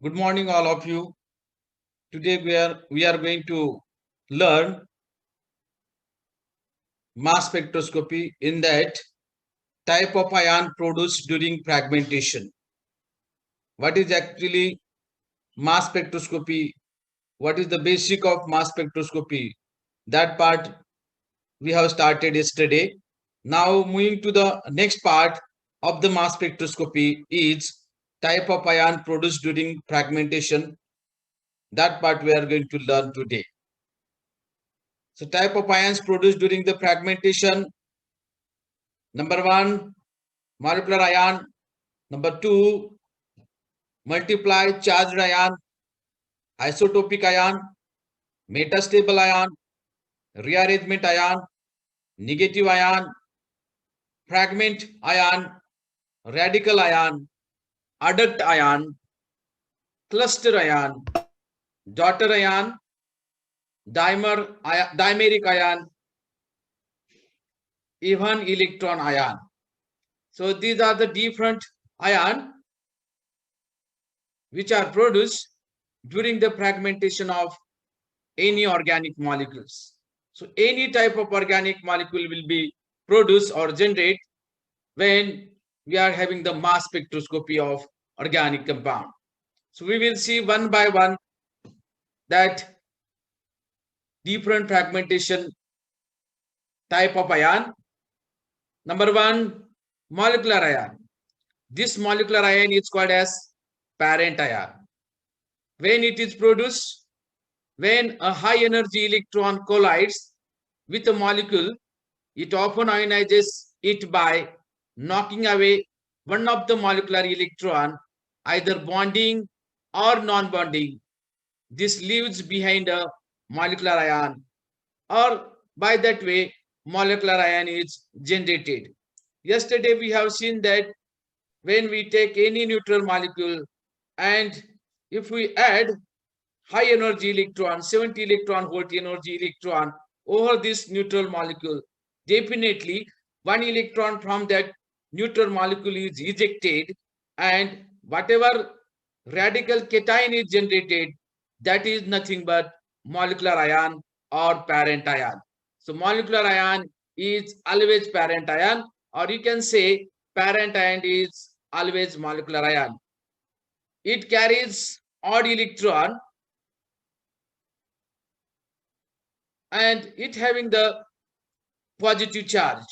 Good morning, all of you. Today we are going to learn mass spectroscopy in that type of ion produced during fragmentation. What is actually mass spectroscopy? What is the basic of mass spectroscopy? That part we have started yesterday. Now moving to the next part of the mass spectroscopy is type of ion produced during fragmentation. That part we are going to learn today. So type of ions produced during the fragmentation. Number one, molecular ion. Number two, multiply charged ion, isotopic ion, metastable ion, rearrangement ion, negative ion, fragment ion, radical ion, adduct ion, cluster ion, daughter ion, dimeric ion, even electron ion. So these are the different ion which are produced during the fragmentation of any organic molecules. So any type of organic molecule will be produced or generate when we are having the mass spectroscopy of organic compound. So we will see one by one that different fragmentation type of ion. Number one, molecular ion. This molecular ion is called as parent ion. When it is produced, when a high energy electron collides with a molecule, it often ionizes it by knocking away one of the molecular electron, either bonding or non-bonding. This leaves behind a molecular ion, or by that way, molecular ion is generated. Yesterday, we have seen that when we take any neutral molecule and if we add high energy electron, 70 electron volt energy electron over this neutral molecule, definitely one electron from that neutral molecule is ejected, and whatever radical cation is generated, that is nothing but molecular ion or parent ion. So molecular ion is always parent ion, or you can say parent ion is always molecular ion. It carries odd electron and it having the positive charge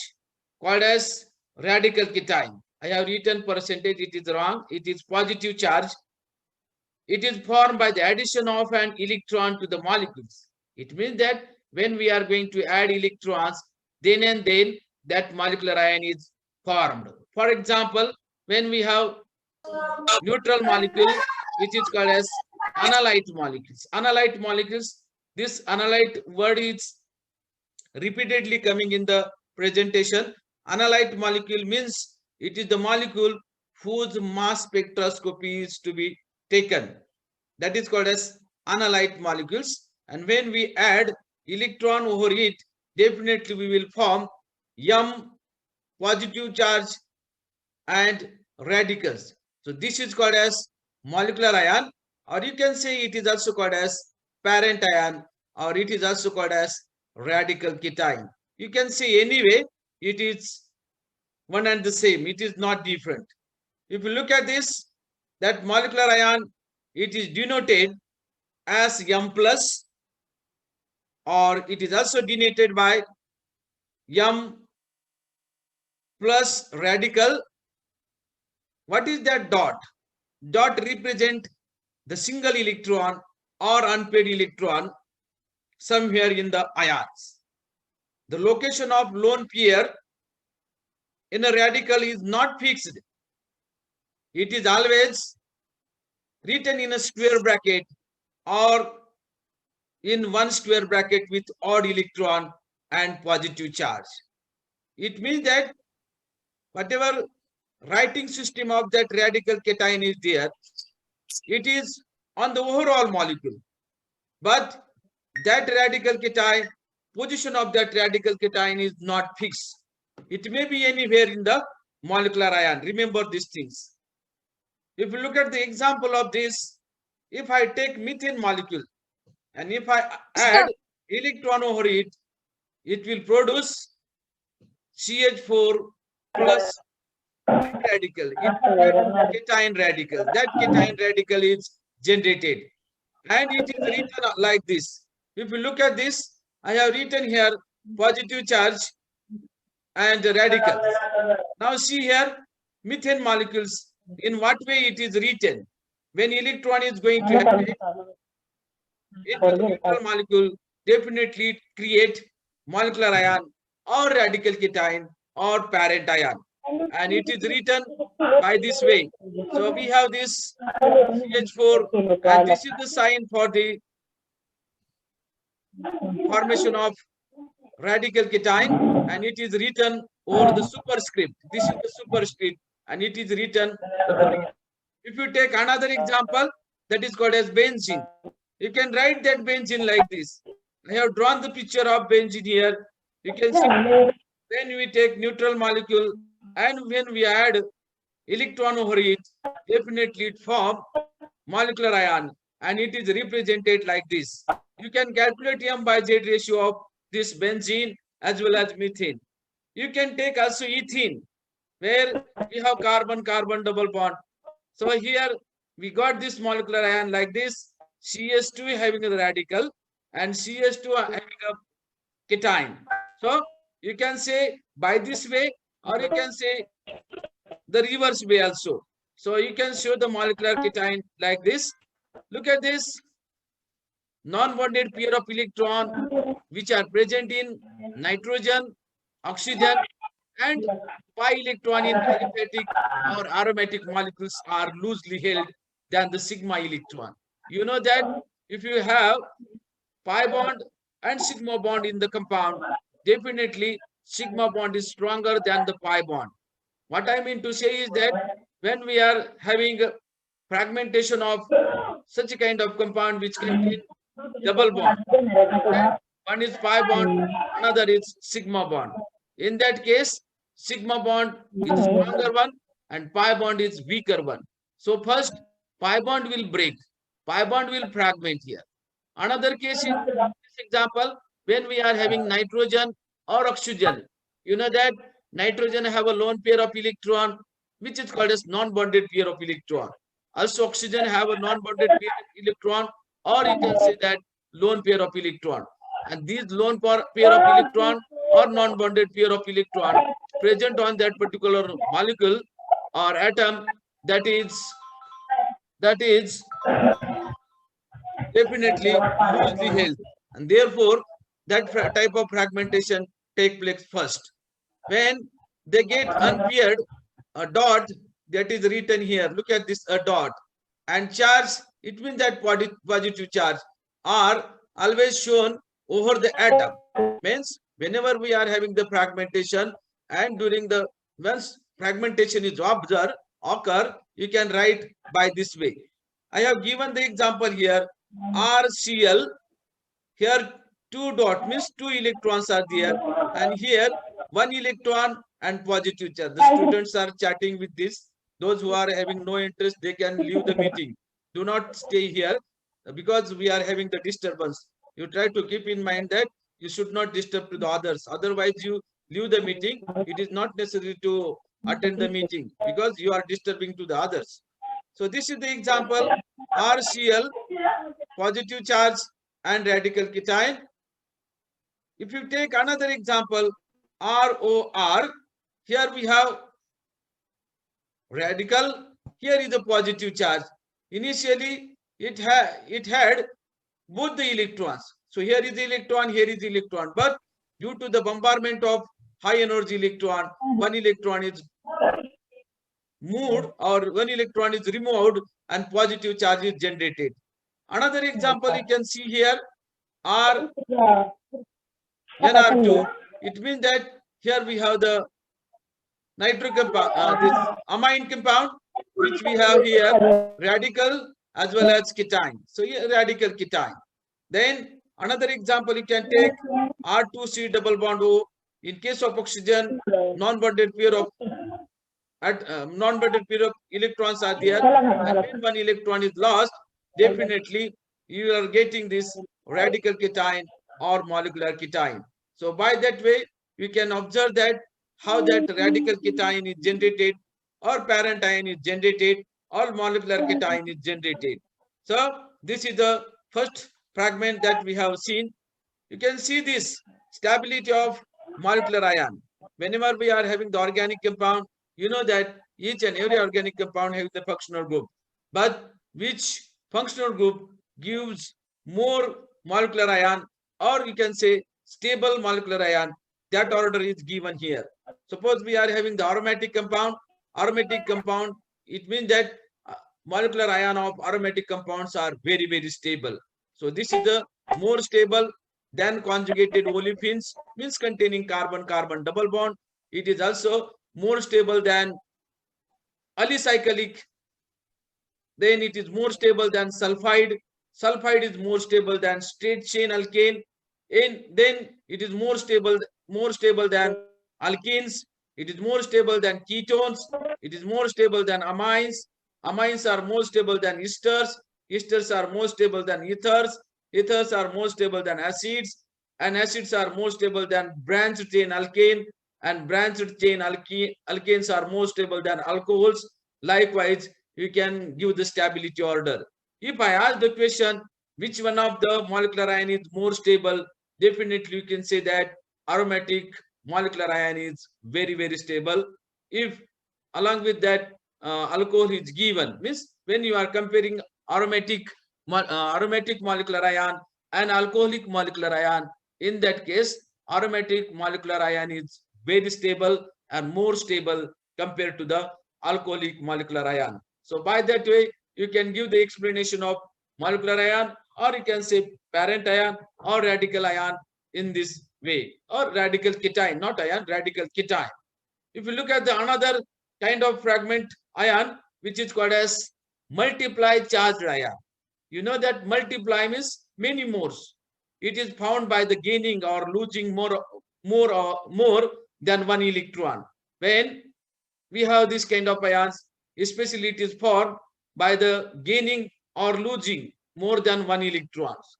called as radical cation. I have written percentage, it is wrong. It is positive charge. It is formed by the addition of an electron to the molecules. It means that when we are going to add electrons, then and then that molecular ion is formed. For example, when we have neutral molecule, which is called as analyte molecules. Analyte molecules, this analyte word is repeatedly coming in the presentation. Analyte molecule means it is the molecule whose mass spectroscopy is to be taken. That is called as analyte molecules. And when we add electron over it, definitely we will form M positive charge and radicals. So this is called as molecular ion, or you can say it is also called as parent ion, or it is also called as radical cation. You can say anyway, it is one and the same. It is not different. If you look at this, that molecular ion, it is denoted as M plus, or it is also denoted by M plus radical. What is that dot? Dot represent the single electron or unpaired electron somewhere in the ions. The location of lone pair in a radical is not fixed. It is always written in a square bracket or in one square bracket with odd electron and positive charge. It means that whatever writing system of that radical cation is there, it is on the overall molecule. But that radical cation, position of that radical cation is not fixed. It may be anywhere in the molecular ion. Remember these things. If you look at the example of this, if I take methane molecule and if I add electron over it, it will produce CH4 plus radical. It will be cation radical. That cation radical is generated. And it is written like this. If you look at this, I have written here positive charge and radicals. Now see here, methane molecules, in what way it is written? When electron is going to enter into the neutral molecule, definitely create molecular ion or radical cation or parent ion. And it is written by this way. So we have this CH4 and this is the sign for the formation of radical cation and it is written over the superscript. This is the superscript and it is written over here. If you take another example, that is called as benzene. You can write that benzene like this. I have drawn the picture of benzene here. You can see when we take neutral molecule and when we add electron over it, definitely it forms molecular ion and it is represented like this. You can calculate M by Z ratio of this benzene as well as methane. You can take also ethene where we have carbon-carbon double bond. So here we got this molecular ion like this, CH2 having a radical and CH2 having a cation. So you can say by this way or you can say the reverse way also. So you can show the molecular cation like this. Look at this non-bonded pair of electron which are present in nitrogen, oxygen and pi electron in aliphatic or aromatic molecules are loosely held than the sigma electron. You know that if you have pi bond and sigma bond in the compound, definitely sigma bond is stronger than the pi bond. What I mean to say is that when we are having fragmentation of such a kind of compound which contain double bond, one is pi bond, another is sigma bond. In that case, sigma bond is stronger one and pi bond is weaker one. So first, pi bond will break, pi bond will fragment here. Another case in this example, when we are having nitrogen or oxygen, you know that nitrogen have a lone pair of electron, which is called as non-bonded pair of electron. Also, oxygen have a non-bonded pair of electron, or you can say that lone pair of electron. And these lone pair of electron or non-bonded pair of electron present on that particular molecule or atom that is definitely loosely held, and therefore that type of fragmentation take place first. When they get unpaired, a dot that is written here, look at this, a dot, and charge, it means that positive charge are always shown over the atom. Means whenever we are having the fragmentation and during the once fragmentation is observed occur, you can write by this way. I have given the example here RCl. Here 2 dot means 2 electrons are there and here 1 electron and positive charge. The students are chatting with this. Those who are having no interest, they can leave the meeting. Do not stay here because we are having the disturbance. You try to keep in mind that you should not disturb to the others. Otherwise, you leave the meeting. It is not necessary to attend the meeting because you are disturbing to the others. So this is the example RCl, positive charge and radical cation. If you take another example ROR, here we have radical, here is a positive charge. Initially it had both the electrons. So here is the electron, here is the electron, but due to the bombardment of high energy electron, one electron is moved or one electron is removed and positive charge is generated. Another example you can see here R NR2. It means that here we have the nitric compound, this amine compound, which we have here radical as well as cation. So here radical cation. Then another example you can take R2C double bond O. In case of oxygen, non-bonded pair of non-bonded pair of electrons are there, and when one electron is lost, definitely you are getting this radical cation or molecular cation. So by that way, we can observe that how that radical cation is generated or parent ion is generated or molecular cation is generated. So this is the first fragment that we have seen. You can see this stability of molecular ion. Whenever we are having the organic compound, you know that each and every organic compound has the functional group. But which functional group gives more molecular ion, or you can say stable molecular ion, that order is given here. Suppose we are having the aromatic compound, it means that molecular ion of aromatic compounds are very, very stable. So this is the more stable than conjugated olefins, means containing carbon-carbon double bond. It is also more stable than alicyclic. Then it is more stable than sulfide. Sulfide is more stable than straight chain alkane. And then it is more stable than alkenes. It is more stable than ketones. It is more stable than amines. Amines are more stable than esters. Esters are more stable than ethers. Ethers are more stable than acids. And acids are more stable than branched chain alkane. And branched chain alkanes are more stable than alcohols. Likewise, you can give the stability order. If I ask the question, which one of the molecular ion is more stable, definitely you can say that aromatic molecular ion is very, very stable. If along with that alcohol is given, means when you are comparing aromatic molecular ion and alcoholic molecular ion, in that case, aromatic molecular ion is very stable and more stable compared to the alcoholic molecular ion. So by that way, you can give the explanation of molecular ion, or you can say parent ion or radical ion in this way, or radical cation, not ion, radical cation. If you look at the another kind of fragment ion, which is called as multiply charged ion. You know that multiply means many more. It is found by the gaining or losing more than one electron. When we have this kind of ions, especially it is formed by the gaining or losing more than one electrons.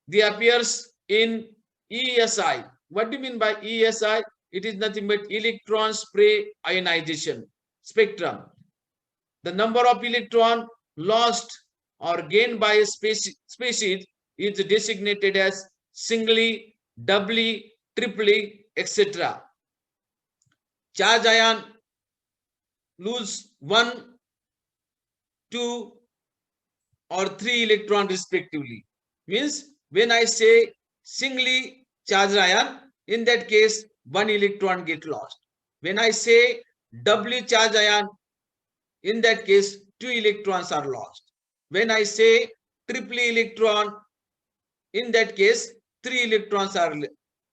They appears in ESI. What do you mean by ESI? It is nothing but electron spray ionization spectrum. The number of electron lost or gained by a species is designated as singly, doubly, triply, etc. Charge ion lose 1, 2, or 3 electron respectively. Means when I say singly charged ion, in that case 1 electron get lost. When I say doubly charged ion, in that case 2 electrons are lost. When I say triply electron, in that case 3 electrons are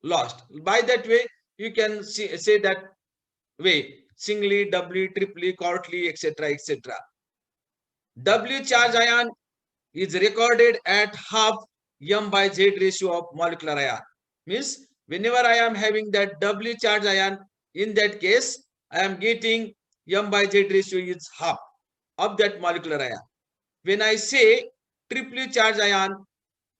lost. By that way, you can say that way, singly, doubly, triply, quartly, etc., etc. W charge ion is recorded at half m by z ratio of molecular ion. Means whenever I am having that W charge ion, in that case, I am getting m by z ratio is half of that molecular ion. When I say triply charge ion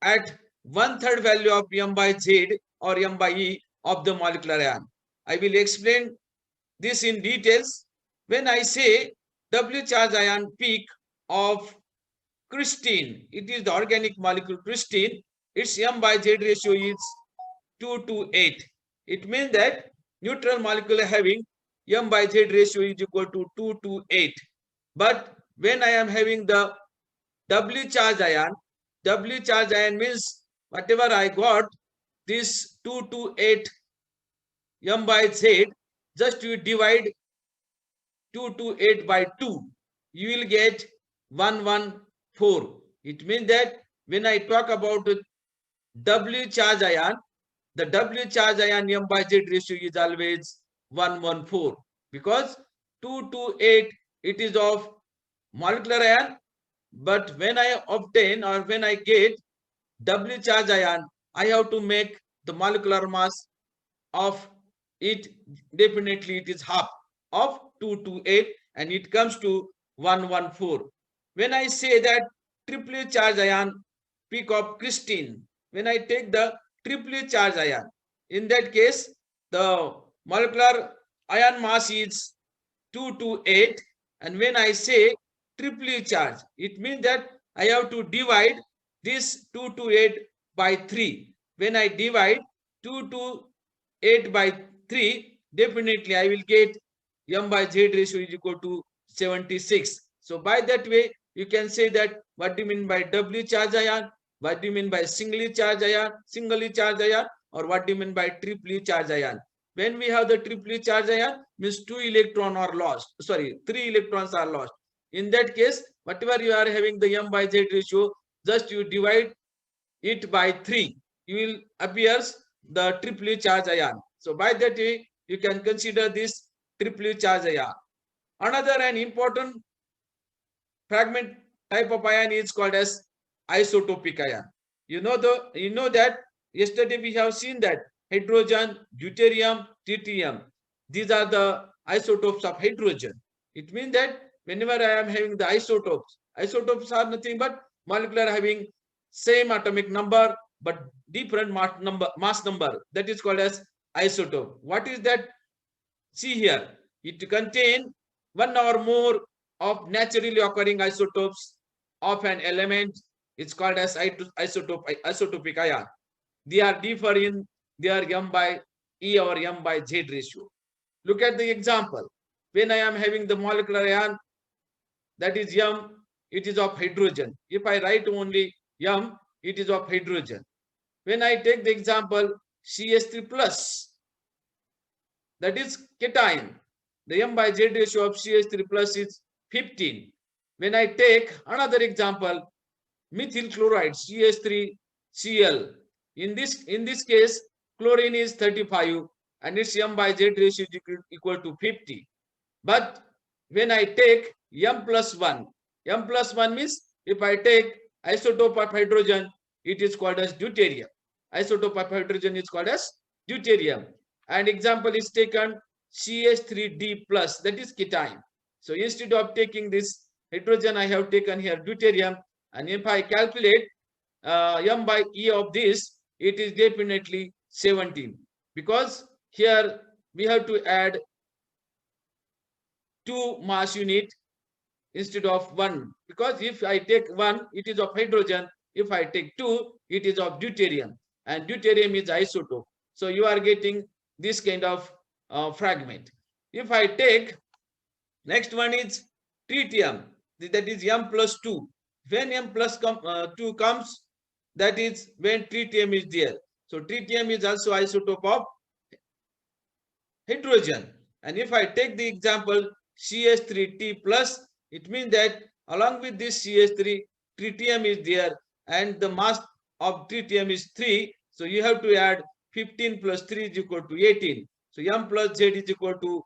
at 1/3 value of m by z or m by e of the molecular ion, I will explain this in details. When I say W charge ion peak of Christine, it is the organic molecule Christine, its m by z ratio is 2 to 8. It means that neutral molecule having m by z ratio is equal to 2 to 8. But when I am having the W charge ion means whatever I got, this 2 to 8 m by z, just you divide 2 to 8 by 2, you will get 114. It means that when I talk about W charge ion, the W charge ion m by z ratio is always 114, because 2 to 8 it is of molecular ion, but when I obtain or when I get W charge ion, I have to make the molecular mass of it, definitely it is half of 2 to 8 and it comes to 114. When I say that triply charged ion peak of crystine. When I take the triply charged ion, in that case, the molecular ion mass is 228. And when I say triply charged, it means that I have to divide this 228 by 3. When I divide 228 by 3, definitely I will get m by z ratio is equal to 76. So by that way, you can say that what do you mean by doubly charged ion, what do you mean by singly charged ion, or what do you mean by triply charged ion. When we have the triply charged ion, means 2 electrons are lost. Sorry, 3 electrons are lost. In that case, whatever you are having the m by z ratio, just you divide it by 3. You will appears the triply charged ion. So by that way, you can consider this triply charged ion. Another and important fragment type of ion is called as isotopic ion. You know that yesterday we have seen that hydrogen, deuterium, tritium. These are the isotopes of hydrogen. It means that whenever I am having the isotopes are nothing but molecular having same atomic number but different mass number. That is called as isotope. What is that? See here, it contains one or more of naturally occurring isotopes of an element. It's called as isotopic ion. They are differ in their m by E or m by Z ratio. Look at the example. When I am having the molecular ion, that is m, it is of hydrogen. If I write only m, it is of hydrogen. When I take the example CH3 plus, that is cation. The m by z ratio of CH3 plus is 15. When I take another example, methyl chloride CH3Cl. In this case, chlorine is 35 and its m by z ratio is equal to 50. But when I take m plus 1 means if I take isotope of hydrogen, it is called as deuterium. Isotope of hydrogen is called as deuterium. And example is taken CH3D plus, that is cation. So instead of taking this hydrogen, I have taken here deuterium. And if I calculate m by E of this, it is definitely 17. Because here we have to add 2 mass unit instead of 1. Because if I take 1, it is of hydrogen. If I take 2, it is of deuterium. And deuterium is isotope. So you are getting this kind of fragment. If I take next one is tritium, that is m plus 2. When m plus 2 comes, that is when tritium is there. So tritium is also isotope of hydrogen. And if I take the example CH3T plus, it means that along with this CH3, tritium is there and the mass of tritium is 3. So you have to add 15 plus 3 is equal to 18. So m plus z is equal to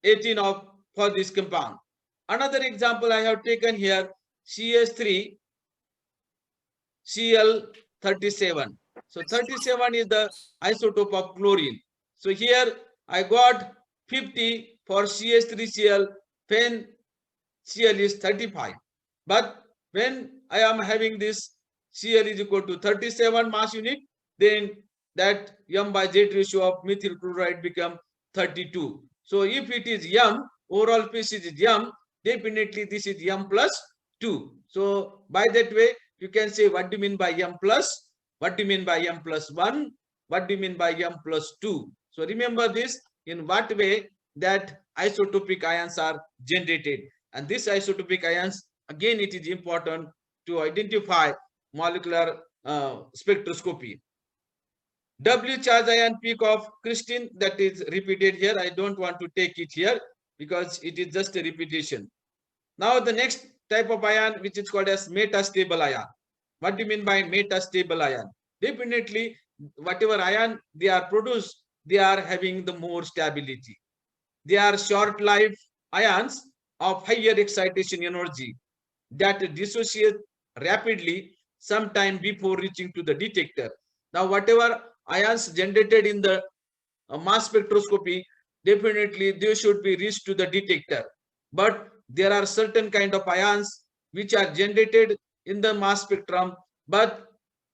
18 of for this compound. Another example I have taken here CH3 Cl37. So 37 is the isotope of chlorine. So here I got 50 for CH3Cl when Cl is 35. But when I am having this Cl is equal to 37 mass unit, then that m by z ratio of methyl chloride become 32. So if it is m, overall species is m, definitely this is m plus 2. So by that way, you can say what do you mean by m plus, what do you mean by m plus 1, what do you mean by m plus 2. So remember this, in what way that isotopic ions are generated. And this isotopic ions, again it is important to identify molecular spectroscopy. W charge ion peak of crystine, that is repeated here. I don't want to take it here because it is just a repetition. Now the next type of ion, which is called as metastable ion. What do you mean by metastable ion? Definitely whatever ion they are produced, they are having the more stability. They are short-lived ions of higher excitation energy that dissociate rapidly sometime before reaching to the detector. Now whatever ions generated in the mass spectroscopy, definitely they should be reached to the detector. But there are certain kind of ions which are generated in the mass spectrum, but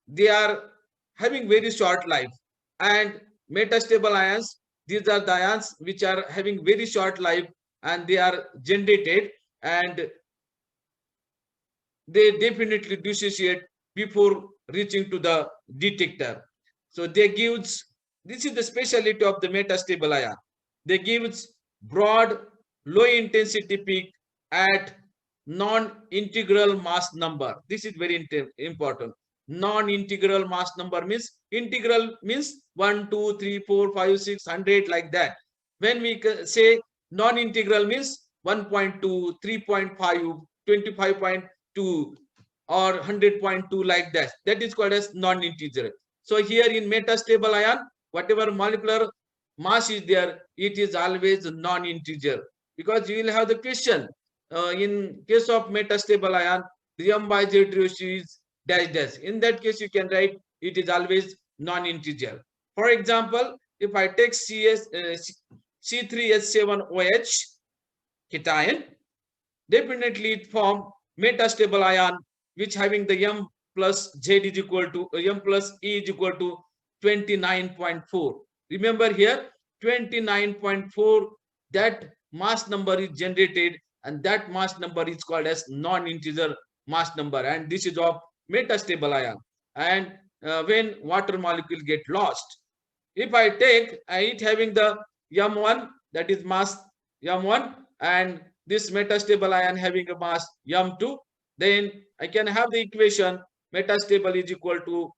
they are having very short life. And metastable ions, these are the ions which are having very short life, and they are generated, and they definitely dissociate before reaching to the detector. So they gives, this is the specialty of the metastable ion. They gives broad low intensity peak at non-integral mass number. This is very important. Non-integral mass number means, integral means 1, 2, 3, 4, 5, 6, 100 like that. When we say non-integral means 1.2, 3.5, 25.2 or 100.2 like that. That is called as non-integer. So here in metastable ion, whatever molecular mass is there, it is always non-integer, because you will have the question in case of metastable ion, the m by z ratio is dash dash. In that case, you can write it is always non-integer. For example, if I take C3H7OH cation, definitely it form metastable ion which having the m plus z is equal to m plus e is equal to 29.4. Remember here 29.4, that mass number is generated, and that mass number is called as non-integer mass number, and this is of metastable ion. And when water molecule get lost, if I take it having the m1, that is mass m1, and this metastable ion having a mass m2, then I can have the equation metastable is equal to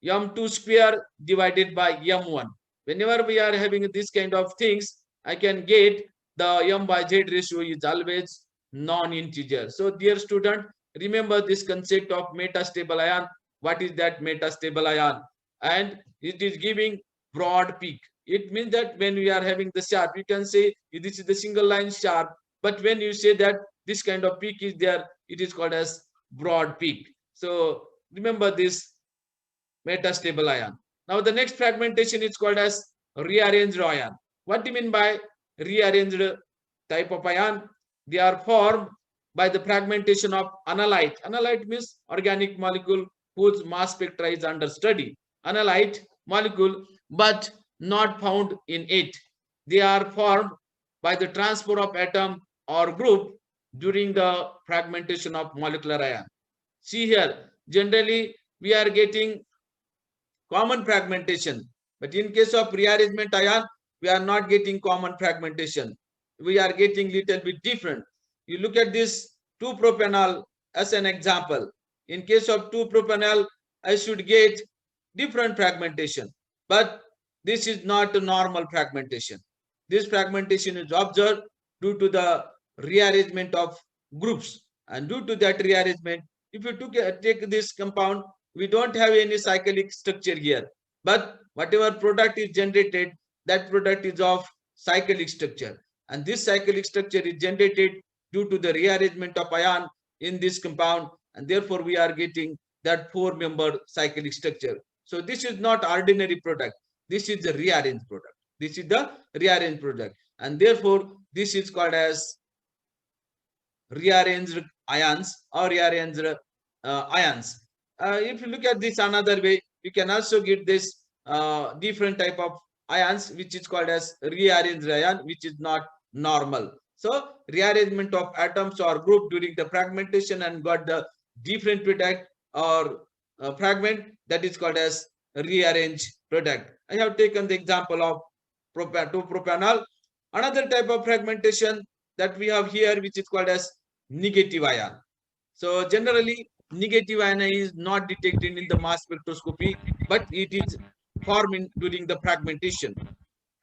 m2 square divided by m1. Whenever we are having this kind of things, I can get the m by z ratio is always non-integer. So dear student, remember this concept of metastable ion. What is that metastable ion? And it is giving broad peak. It means that when we are having the sharp, you can say this is the single line sharp, but when you say that this kind of peak is there, it is called as broad peak. So remember this metastable ion. Now the next fragmentation is called as rearranged ion. What do you mean by rearranged type of ion? They are formed by the fragmentation of analyte. Analyte means organic molecule whose mass spectra is under study. Analyte molecule, but not found in it. They are formed by the transfer of atom or group during the fragmentation of molecular ion. See here, generally we are getting common fragmentation, but in case of rearrangement ion, we are not getting common fragmentation. We are getting little bit different. You look at this 2-propanol as an example. In case of 2-propanol, I should get different fragmentation, but this is not a normal fragmentation. This fragmentation is observed due to the rearrangement of groups, and due to that rearrangement, if you take this compound, we don't have any cyclic structure here, but whatever product is generated, that product is of cyclic structure, and this cyclic structure is generated due to the rearrangement of ion in this compound, and therefore we are getting that 4-member cyclic structure. So this is not ordinary product, this is the rearranged product. This is the rearranged product, and therefore this is called as rearranged ions or rearranged ions. If you look at this another way, you can also get this different type of ions, which is called as rearranged ion, which is not normal. So rearrangement of atoms or group during the fragmentation and got the different product or fragment, that is called as rearranged product. I have taken the example of 2-propanol. Another type of fragmentation that we have here, which is called as negative ion. So generally negative ion is not detected in the mass spectroscopy, but it is formed during the fragmentation,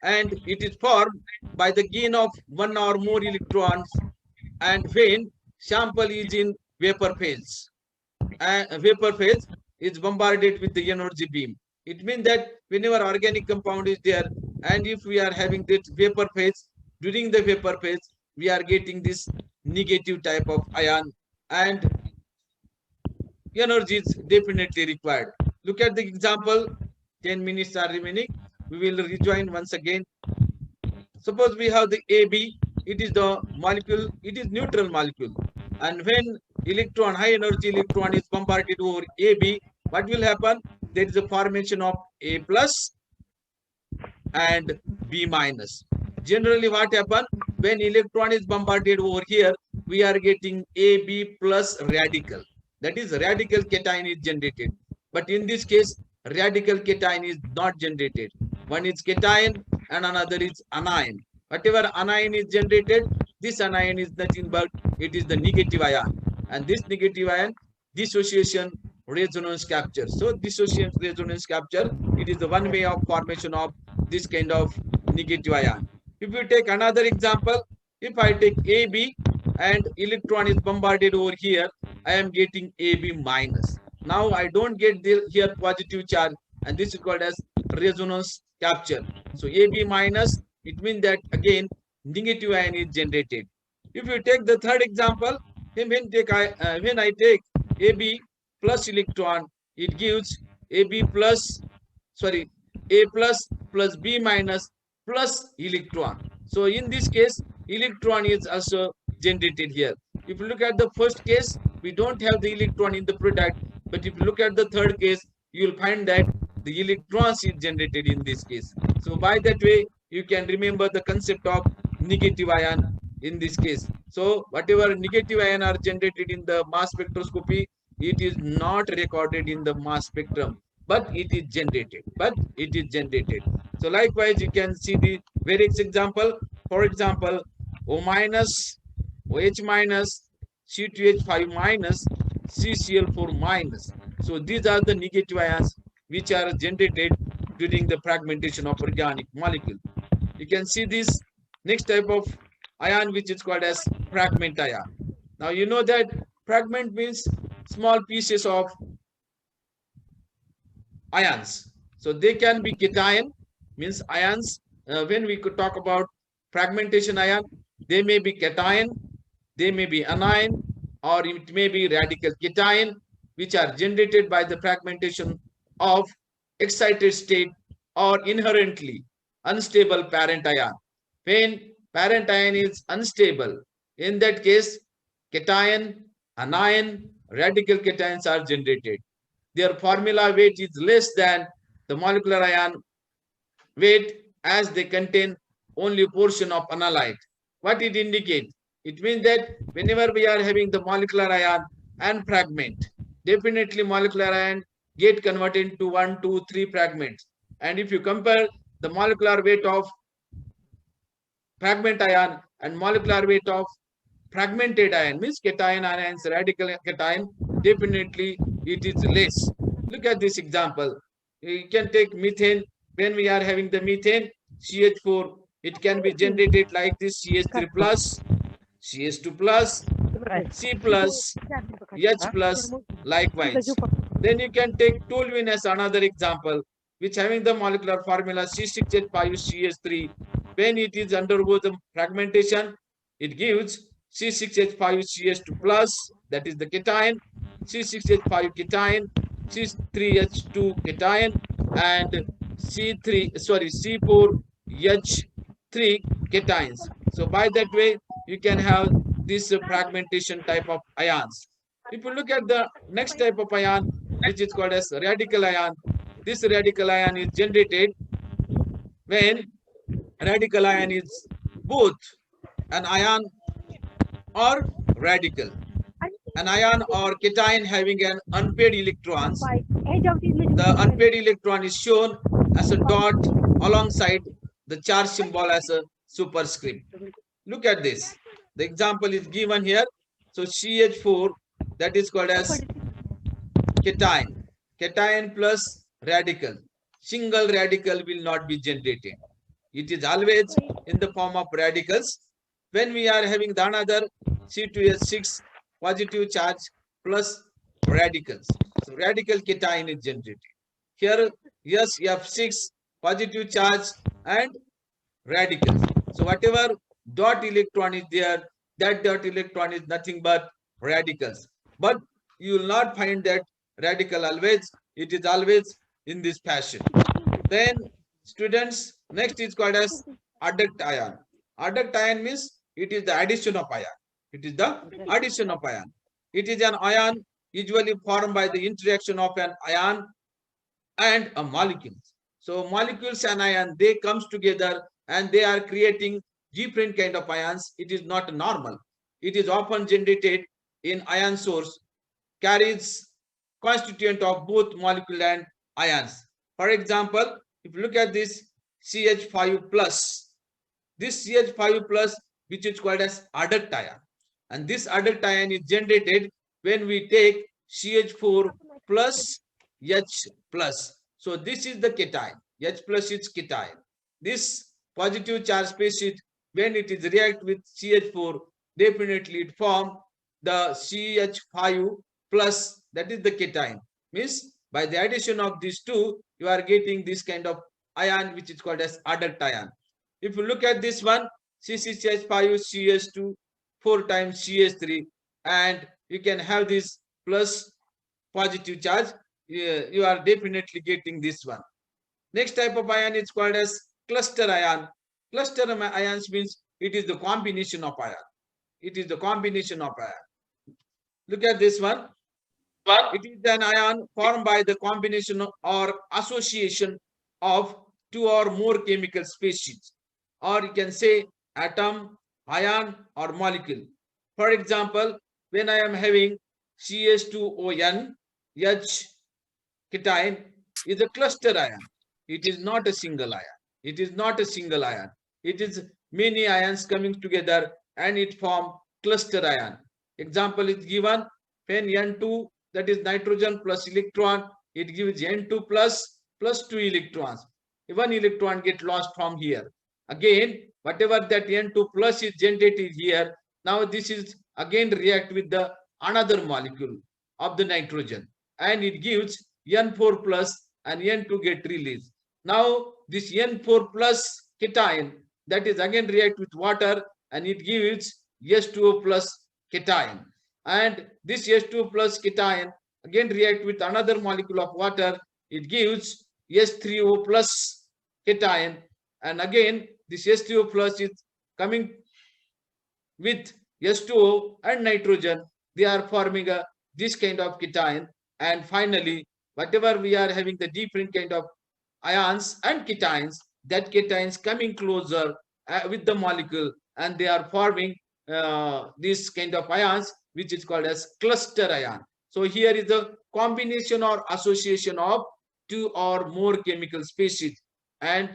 and it is formed by the gain of 1 or more electrons, and when sample is in vapor phase, and vapor phase is bombarded with the energy beam. It means that whenever organic compound is there, and if we are having this vapor phase, during the vapor phase, we are getting this negative type of ion, and energy is definitely required. Look at the example, 10 minutes are remaining. We will rejoin once again. Suppose we have the AB, it is the molecule, it is neutral molecule. And when high energy electron is bombarded over AB, what will happen? There is a formation of A plus and B minus. Generally, what happens when electron is bombarded over here, we are getting AB plus radical. That is, radical cation is generated. But in this case, radical cation is not generated. One is cation and another is anion. Whatever anion is generated, this anion is nothing but it is the negative ion. And this negative ion, dissociation resonance capture. So dissociation resonance capture, it is the one way of formation of this kind of negative ion. If you take another example, if I take AB and electron is bombarded over here, I am getting AB minus. Now I don't get here positive charge, and this is called as resonance capture. So AB minus, it means that again negative ion is generated. If you take the third example, when I take AB plus electron, it gives AB plus, sorry, A plus B minus plus electron. So in this case, electron is also generated here. If you look at the first case, we don't have the electron in the product. But if you look at the third case, you will find that the electrons is generated in this case. So by that way, you can remember the concept of negative ion in this case. So whatever negative ion are generated in the mass spectroscopy, it is not recorded in the mass spectrum, but it is generated. So likewise, you can see the various example. For example, O minus, OH minus, C2H5 minus, CCl4 minus. So these are the negative ions which are generated during the fragmentation of organic molecule. You can see this next type of ion which is called as fragment ion. Now you know that fragment means small pieces of ions. So they can be cation, means ions. When we could talk about fragmentation ion, they may be cation, they may be anion, or it may be radical cation, which are generated by the fragmentation of excited state or inherently unstable parent ion. When parent ion is unstable, in that case, cation, anion, radical cations are generated. Their formula weight is less than the molecular ion weight as they contain only a portion of analyte. What it indicates? It means that whenever we are having the molecular ion and fragment, definitely molecular ion get converted into 1, 2, 3 fragments. And if you compare the molecular weight of fragment ion and molecular weight of fragmented ion, means cation ions, radical cation, definitely it is less. Look at this example. You can take methane. When we are having the methane, CH4, it can be generated like this: CH3 plus, CH2 plus, C plus, H plus, likewise. Then you can take toluene as another example, which having the molecular formula C6H5CH3. When it is undergo the fragmentation, it gives C6H5CH2 plus, that is the cation, C6H5 cation, C3H2 cation, and C4H3 cations. So by that way, you can have this fragmentation type of ions. If you look at the next type of ion, which is called as radical ion, this radical ion is generated when radical ion is both an ion or radical. An ion or cation having an unpaired electrons. The unpaired electron is shown as a dot alongside the charge symbol as a superscript. Look at this. The example is given here. So CH4, that is called as cation. Cation plus radical. Single radical will not be generated. It is always in the form of radicals. When we are having the another C2H6 positive charge plus radicals. So radical cation is generated. Here, yes, F6 positive charge and radicals. So whatever dot electron is there, that dot electron is nothing but radicals. But you will not find that radical always. It is always in this fashion. Then students, next is called as adduct ion. Adduct ion means it is the addition of ion. It is the addition of ion. It is an ion usually formed by the interaction of an ion and a molecule. So molecules and ion, they comes together and they are creating different kind of ions. It is not normal. It is often generated in ion source, carries constituent of both molecule and ions. For example, if you look at this CH5 plus, this CH5 plus, which is called as adduct ion, and this adduct ion is generated when we take CH4 plus H plus. So this is the cation. H plus is cation. This positive charge species, when it is react with CH4, definitely it form the CH5 plus, that is the cation. Means by the addition of these two, you are getting this kind of ion which is called as adduct ion. If you look at this one, CCCH5 CS2 4 times CS3, and you can have this plus positive charge. You are definitely getting this one. Next type of ion is called as cluster ion. Cluster ions means it is the combination of ion. It is the combination of ion. Look at this one. It is an ion formed by the combination or association of two or more chemical species, or you can say atom, ion, or molecule. For example, when I am having CH2ON, H cation is a cluster ion. It is not a single ion. It is not a single ion. It is many ions coming together and it form cluster ion. Example is given when N2, that is nitrogen plus electron, it gives N2 plus 2 electrons. One electron get lost from here. Again, whatever that N2 plus is generated here, now this is again react with the another molecule of the nitrogen and it gives N4 plus and N2 get released. Now this N4 plus cation, that is again react with water and it gives H2O plus cation. And this H2O plus cation again react with another molecule of water, it gives H3O plus cation, and again this H3O plus is coming with H2O and nitrogen, they are forming this kind of cation. And finally, whatever we are having the different kind of ions and cations, that cations coming closer with the molecule and they are forming this kind of ions which is called as cluster ion. So here is a combination or association of two or more chemical species and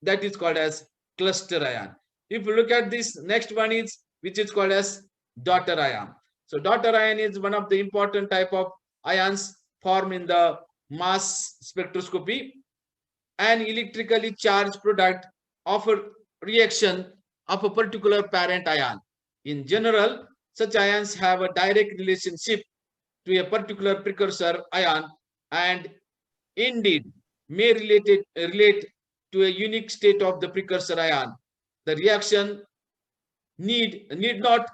that is called as cluster ion. If you look at this, next one is which is called as daughter ion. So daughter ion is one of the important type of ions formed in the mass spectroscopy. An electrically charged product of a reaction of a particular parent ion. In general, such ions have a direct relationship to a particular precursor ion and indeed may relate to a unique state of the precursor ion. The reaction need not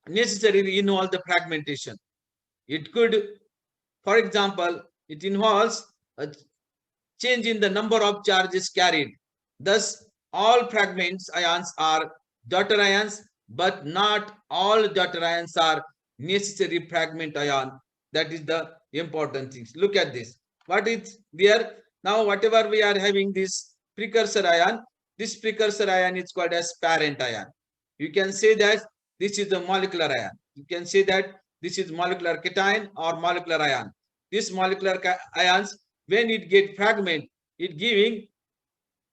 necessarily involve the fragmentation. It could, for example, it involves a change in the number of charges carried. Thus, all fragments ions are daughter ions, but not all daughter ions are necessary fragment ion. That is the important thing. Look at this. What is there? Now, whatever we are having this precursor ion, this precursor ion is called as parent ion. You can say that this is a molecular ion. You can say that this is molecular cation or molecular ion. This molecular ions, when it get fragment, it giving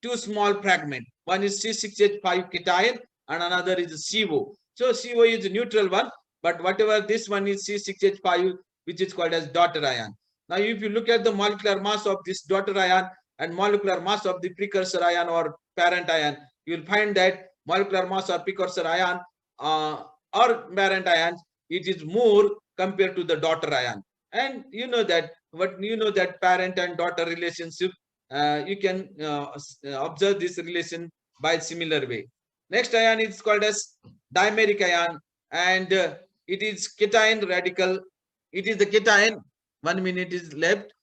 two small fragment. One is C6H5 cation and another is CO. So CO is a neutral one, but whatever this one is C6H5, which is called as daughter ion. Now, if you look at the molecular mass of this daughter ion and molecular mass of the precursor ion or parent ion, you will find that molecular mass or precursor ion or parent ion, it is more compared to the daughter ion. And you know that parent and daughter relationship, you can observe this relation by similar way. Next ion is called as dimeric ion, and it is cation radical. It is the cation. 1 minute is left.